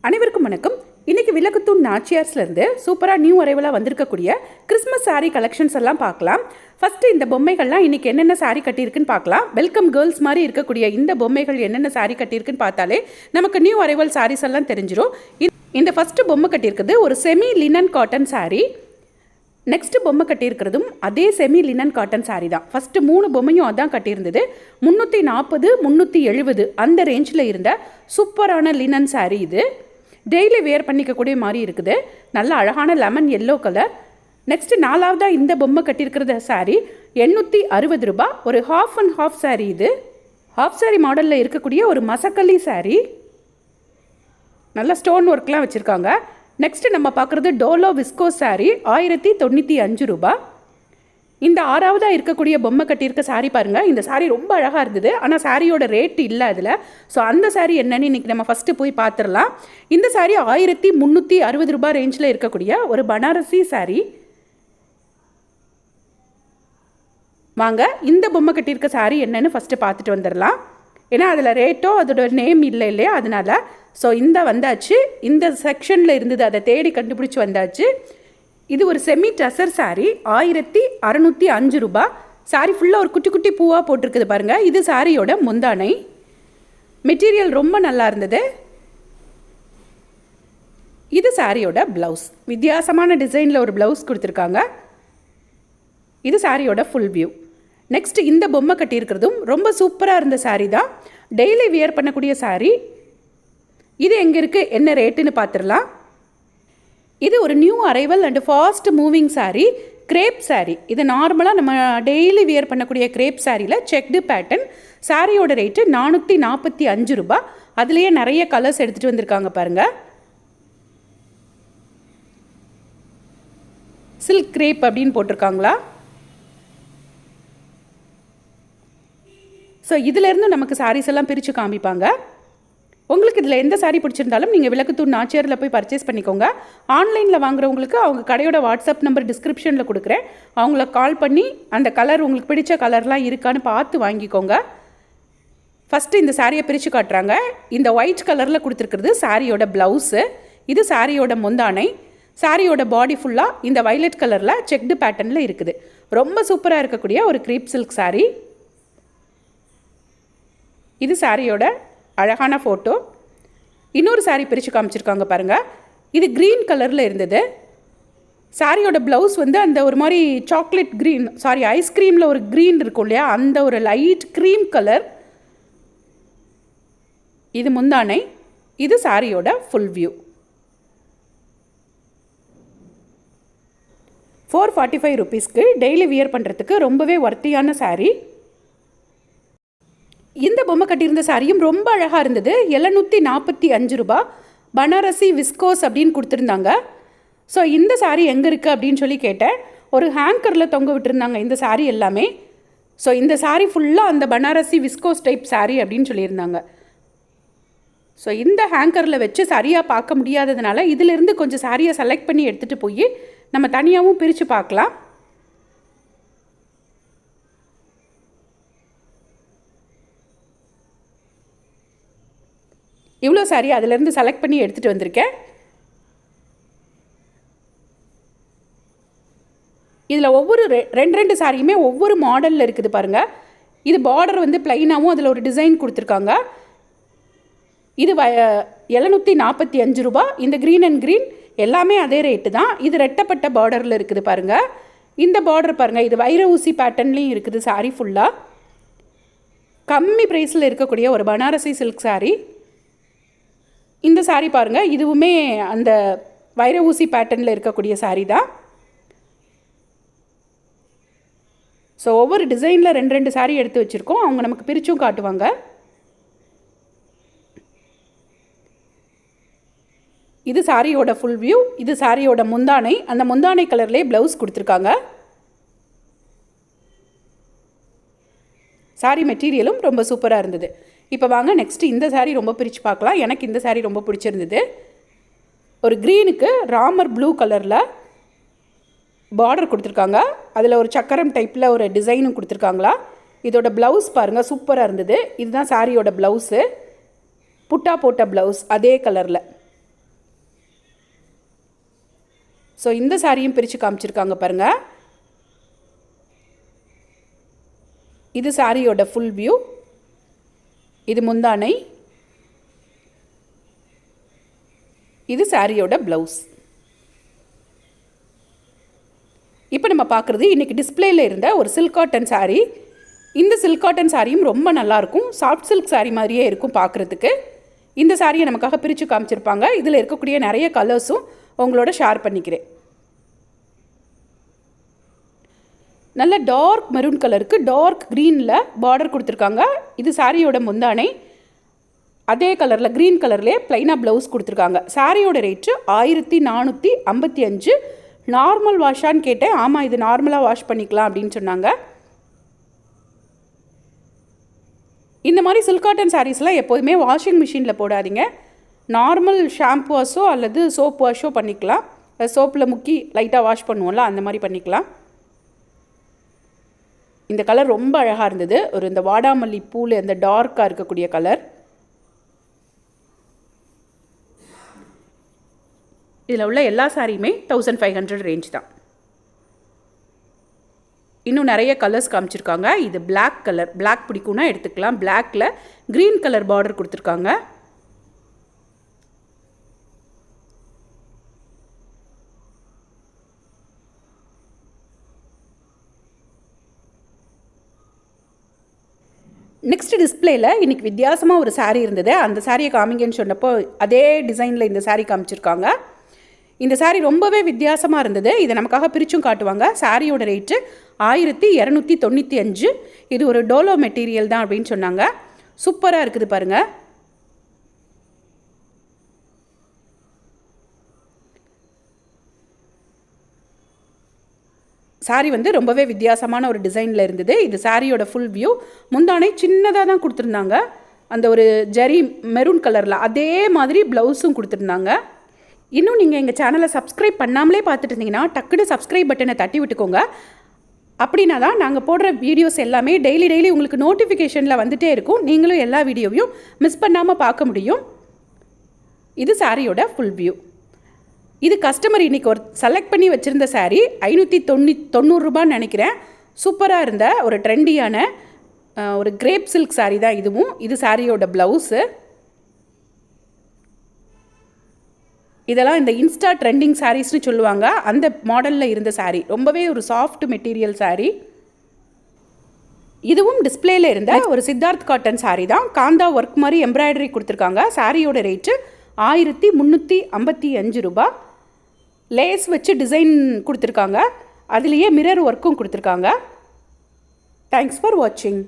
அனைவருக்கும் வணக்கம். இன்றைக்கி விளக்குத்தூண் நாச்சியார்ஸ்லேருந்து சூப்பராக நியூ அரைவலாக வந்திருக்கக்கூடிய கிறிஸ்மஸ் சாரீ கலெக்ஷன்ஸ் எல்லாம் பார்க்கலாம். ஃபஸ்ட்டு இந்த பொம்மைகள்லாம் இன்றைக்கி என்னென்ன சாரீ கட்டியிருக்குன்னு பார்க்கலாம். வெல்கம் கேர்ள்ஸ் மாதிரி இருக்கக்கூடிய இந்த பொம்மைகள் என்னென்ன சாரீ கட்டியிருக்குன்னு பார்த்தாலே நமக்கு நியூ அரைவல் சாரீஸ் எல்லாம் தெரிஞ்சிடும். இந்த ஃபஸ்ட்டு பொம்மை கட்டியிருக்குது ஒரு semi linen cotton sari. Next பொம்மை கட்டியிருக்கிறதும் அதே செமி லினன் காட்டன் சாரீ தான். ஃபஸ்ட்டு 3 பொம்மையும் அதான் கட்டியிருந்தது. 340 370 அந்த ரேஞ்சில் இருந்த சூப்பரான லினன் சாரீ இது. டெய்லி வேர் பண்ணிக்கக்கூடிய மாதிரி இருக்குது. நல்ல அழகான லெமன் எல்லோ கலர். நெக்ஸ்ட்டு 4வதாக இந்த பொம்மை கட்டியிருக்கிறது சாரீ 860 ரூபா. ஒரு ஹாஃப் அண்ட் ஹாஃப் சாரீ இது. ஹாஃப் சாரீ மாடலில் இருக்கக்கூடிய ஒரு மசக்கல்லி சாரீ. நல்ல ஸ்டோன் ஒர்க்லாம் வச்சுருக்காங்க. நெக்ஸ்ட்டு நம்ம பார்க்குறது டோலோ விஸ்கோஸ் சாரீ 1095 ரூபா. இந்த 6வதாக இருக்கக்கூடிய பொம்மை கட்டியிருக்க சாரீ பாருங்கள். இந்த சாரீ ரொம்ப அழகாக இருந்தது. ஆனால் சாரியோட ரேட் இல்லை அதில். ஸோ அந்த சாரீ என்னன்னு இன்றைக்கி நம்ம ஃபஸ்ட்டு போய் பார்த்துடலாம். இந்த சாரீ 1360 ரூபா ரேஞ்சில் இருக்கக்கூடிய ஒரு பனாரசி சாரீ. வாங்க இந்த பொம்மை கட்டியிருக்க சாரீ என்னன்னு ஃபஸ்ட்டு பார்த்துட்டு வந்துடலாம். ஏன்னா அதில் ரேட்டோ அதோட நேம் இல்லை இல்லையா, அதனால். ஸோ இந்த வந்தாச்சு. இந்த செக்ஷனில் இருந்தது, அதை தேடி கண்டுபிடிச்சி வந்தாச்சு. இது ஒரு செமி டசர் சாரீ 1605 ரூபா. சாரீ ஃபுல்லாக ஒரு குட்டி குட்டி பூவாக போட்டிருக்குது பாருங்கள். இது சாரியோட முந்தானை. மெட்டீரியல் ரொம்ப நல்லா இருந்தது. இது சாரியோட ப்ளவுஸ். வித்தியாசமான டிசைனில் ஒரு ப்ளவுஸ் கொடுத்துருக்காங்க. இது சாரியோட ஃபுல் வியூ. நெக்ஸ்ட் இந்த பொம்மை கட்டியிருக்கிறதும் ரொம்ப சூப்பராக இருந்த சாரீ தான். டெய்லி வியர் பண்ணக்கூடிய சாரீ. இது எங்கே இருக்குது, என்ன ரேட்டுன்னு பார்த்துடலாம். இது ஒரு new arrival and fast moving sari, crepe sari. இது நார்மலாக நம்ம டெய்லி வியர் பண்ணக்கூடிய கிரேப் சாரியில் செக்டு பேட்டர்ன். சாரியோட ரேட்டு 445 ரூபா. அதுலேயே நிறைய கலர்ஸ் எடுத்துகிட்டு வந்திருக்காங்க பாருங்கள். சில்க் கிரேப் அப்படின்னு போட்டிருக்காங்களா. ஸோ இதிலேருந்து நமக்கு சாரீஸ் எல்லாம் பிரித்து காமிப்பாங்க. உங்களுக்கு இதில் எந்த சாரீ பிடிச்சிருந்தாலும் நீங்கள் விளக்குத்தூண் நாச்சியாரில் போய் பர்ச்சேஸ் பண்ணிக்கோங்க. ஆன்லைனில் வாங்குறவங்களுக்கு அவங்க கடையோட வாட்ஸ்அப் நம்பர் டிஸ்கிரிப்ஷனில் கொடுக்குறேன். அவங்கள கால் பண்ணி அந்த கலர் உங்களுக்கு பிடிச்ச கலர்லாம் இருக்கான்னு பார்த்து வாங்கிக்கோங்க. ஃபஸ்ட்டு இந்த சாரியை பிரித்து காட்டுறாங்க. இந்த ஒயிட் கலரில் கொடுத்துருக்குறது சாரியோட ப்ளவுஸு. இது சாரியோட முந்தானை. சாரியோட பாடி ஃபுல்லாக இந்த வைலட் கலரில் செக்டு பேட்டர்னில் இருக்குது. ரொம்ப சூப்பராக இருக்கக்கூடிய ஒரு க்ரீப் சில்க் சாரீ. இது சாரியோட அழகான ஃபோட்டோ. இன்னொரு சாரீ பிரித்து காமிச்சிருக்காங்க பாருங்கள். இது க்ரீன் கலரில் இருந்தது. சாரியோட ப்ளவுஸ் வந்து அந்த ஒரு மாதிரி சாக்லேட் க்ரீன், சாரி ஐஸ்கிரீமில் ஒரு க்ரீன் இருக்கும் இல்லையா, அந்த ஒரு லைட் க்ரீம் கலர். இது முந்தானை. இது சாரியோட ஃபுல் வியூ. 445 ருபீஸ்க்கு டெய்லி வியர் பண்ணுறதுக்கு ரொம்பவே ஒர்த்தியான சாரீ. இந்த பொம்மை கட்டியிருந்த சாரியும் ரொம்ப அழகாக இருந்தது. 745 ரூபா. பனாரசி விஸ்கோஸ் அப்படின்னு கொடுத்துருந்தாங்க. ஸோ இந்த சாரீ எங்கே இருக்குது அப்படின்னு சொல்லி கேட்டேன். ஒரு ஹேங்கரில் தொங்க விட்டுருந்தாங்க இந்த சாரீ எல்லாமே. ஸோ இந்த சாரீ ஃபுல்லாக அந்த பனாரசி விஸ்கோஸ் டைப் சாரீ அப்படின்னு சொல்லியிருந்தாங்க. ஸோ இந்த ஹேங்கரில் வச்சு சரியாக பார்க்க முடியாததுனால இதிலிருந்து கொஞ்சம் சாரியை செலக்ட் பண்ணி எடுத்துகிட்டு போய் நம்ம தனியாகவும் பிரித்து பார்க்கலாம். இவ்வளோ சாரி அதிலேருந்து செலக்ட் பண்ணி எடுத்துகிட்டு வந்திருக்கேன். இதில் ஒவ்வொரு ரெண்டு சாரியுமே ஒவ்வொரு மாடலில் இருக்குது பாருங்கள். இது பார்டர் வந்து ப்ளைனாகவும் அதில் ஒரு டிசைன் கொடுத்துருக்காங்க. இது 745 ரூபா. இந்த க்ரீன் அண்ட் க்ரீன் எல்லாமே அதே ரேட்டு தான். இது ரெட்டப்பட்ட பார்டரில் இருக்குது பாருங்கள். இந்த பார்டர் பாருங்கள். இது வைர ஊசி பேட்டர்ன்லேயும் இருக்குது சாரீ ஃபுல்லாக. கம்மி ப்ரைஸில் இருக்கக்கூடிய ஒரு பனாரசி சில்க் சாரீ. இந்த சாரீ பாருங்கள். இதுவுமே அந்த வைர ஊசி பேட்டர்னில் இருக்கக்கூடிய சாரீ தான். ஸோ ஒவ்வொரு டிசைனில் ரெண்டு சாரீ எடுத்து வச்சுருக்கோம். அவங்க நமக்கு பிரிச்சும் காட்டுவாங்க. இது சாரியோட ஃபுல் வியூ. இது சாரியோட முந்தானை. அந்த முந்தானை கலர்லேயே ப்ளவுஸ் கொடுத்துருக்காங்க. சாரீ மெட்டீரியலும் ரொம்ப சூப்பராக இருந்தது. இப்போ வாங்க நெக்ஸ்ட்டு இந்த சாரீ ரொம்ப பிரித்து பார்க்கலாம். எனக்கு இந்த சாரீ ரொம்ப பிடிச்சிருந்தது. ஒரு க்ரீனுக்கு ராமர் ப்ளூ கலரில் பார்டர் கொடுத்துருக்காங்க. அதில் ஒரு சக்கரம் டைப்பில் ஒரு டிசைனும் கொடுத்துருக்காங்களா. இதோட ப்ளவுஸ் பாருங்கள், சூப்பராக இருந்தது. இதுதான் சாரியோட ப்ளவுஸு. புட்டா போட்ட ப்ளவுஸ் அதே கலரில். ஸோ இந்த சாரியும் பிரித்து காமிச்சிருக்காங்க பாருங்கள். இது சாரியோட ஃபுல் வியூ. இது முந்தானை. இது சாரியோட ப்ளவுஸ். இப்போ நம்ம பார்க்குறது இன்றைக்கி டிஸ்பிளேயில் இருந்த ஒரு சில்க் காட்டன் சாரீ. இந்த சில்க் காட்டன் சாரியும் ரொம்ப நல்லாயிருக்கும். சாஃப்ட் சில்க் சாரீ மாதிரியே இருக்கும் பார்க்குறதுக்கு. இந்த சாரியை நமக்காக பிரித்து காமிச்சிருப்பாங்க. இதில் இருக்கக்கூடிய நிறைய கலர்ஸும் உங்களோட ஷேர் பண்ணிக்கிறேன். நல்ல டார்க் மெரூன் கலருக்கு டார்க் க்ரீனில் பார்டர் கொடுத்துருக்காங்க. இது சாரியோட முந்தானை. அதே கலரில் க்ரீன் கலர்லேயே ப்ளைனாக ப்ளவுஸ் கொடுத்துருக்காங்க. சாரியோட ரேட்டு 1455. நார்மல் வாஷான்னு கேட்டேன். ஆமாம், இது நார்மலாக வாஷ் பண்ணிக்கலாம் அப்படின்னு சொன்னாங்க. இந்த மாதிரி சில்க் காட்டன் சாரீஸ்லாம் எப்போதுமே வாஷிங் மிஷினில் போடாதீங்க. நார்மல் ஷாம்பு வாஷோ அல்லது சோப் வாஷோ பண்ணிக்கலாம். சோப்பில் முக்கி லைட்டாக வாஷ் பண்ணுவோம்ல, அந்த மாதிரி பண்ணிக்கலாம். இந்த கலர் ரொம்ப அழகாக இருந்தது. ஒரு இந்த வாடாமல்லி பூவில் இந்த டார்க்காக இருக்கக்கூடிய கலர். இதில் உள்ள எல்லா சாரியுமே 1500 ரேஞ்ச் தான். இன்னும் நிறைய கலர்ஸ் காமிச்சிருக்காங்க. இது பிளாக் கலர். பிளாக் பிடிக்கும்னா எடுத்துக்கலாம். பிளாக்கில் க்ரீன் கலர் பார்டர் கொடுத்துருக்காங்க. நெக்ஸ்ட் டிஸ்பிளேயில் இன்றைக்கி வித்தியாசமாக ஒரு சாரீ இருந்தது. அந்த சாரியை காமிங்கன்னு சொன்னப்போ அதே டிசைனில் இந்த சாரீ காமிச்சிருக்காங்க. இந்த சாரீ ரொம்பவே வித்தியாசமாக இருந்தது. இதை நமக்காக பிரிச்சும் காட்டுவாங்க. சாரியோட ரேட்டு 1295. இது ஒரு டோலோ மெட்டீரியல் தான் அப்படின்னு சொன்னாங்க. சூப்பராக இருக்குது பாருங்கள். சாரீ ரொம்பவே வித்தியாசமான ஒரு டிசைனில் இருந்தது. இது சாரியோட ஃபுல் வியூ. முந்தானை சின்னதாக தான் கொடுத்துருந்தாங்க. அந்த ஒரு ஜரி மெரூன் கலரில் அதே மாதிரி ப்ளவுஸும் கொடுத்துருந்தாங்க. இன்னும் நீங்கள் எங்கள் சேனலை சப்ஸ்கிரைப் பண்ணாமலே பார்த்துட்டு இருந்தீங்கன்னா டக்குனு சப்ஸ்கிரைப் பட்டனை தட்டி விட்டுக்கோங்க. அப்படின்னா தான் நாங்கள் போடுற வீடியோஸ் எல்லாமே டெய்லி உங்களுக்கு நோட்டிஃபிகேஷனில் வந்துகிட்டே இருக்கும். நீங்களும் எல்லா வீடியோவையும் மிஸ் பண்ணாமல் பார்க்க முடியும். இது சாரியோட ஃபுல் வியூ. இது கஸ்டமர் இன்றைக்கி ஒரு செலக்ட் பண்ணி வச்சுருந்த சாரீ. 590 ரூபான்னு நினைக்கிறேன். சூப்பராக இருந்த ஒரு ட்ரெண்டியான ஒரு கிரேப் சில்க் சாரீ தான் இதுவும். இது சாரியோட ப்ளவுஸு. இதெல்லாம் இந்த இன்ஸ்டா ட்ரெண்டிங் சாரீஸ்னு சொல்லுவாங்க. அந்த மாடலில் இருந்த சாரீ. ரொம்பவே ஒரு சாஃப்ட் மெட்டீரியல் சாரீ. இதுவும் டிஸ்பிளேயில் இருந்த ஒரு சித்தார்த் காட்டன் சாரீ தான். காந்தா ஒர்க் மாதிரி எம்ப்ராய்டரி கொடுத்துருக்காங்க. சாரியோட ரேட்டு 1355 ரூபா. லேஸ் வச்சு டிசைன் கொடுத்துருக்காங்க. அதுலேயே மிரர் ஒர்க்கும் கொடுத்துருக்காங்க. தேங்க்ஸ் ஃபார் வாட்சிங்.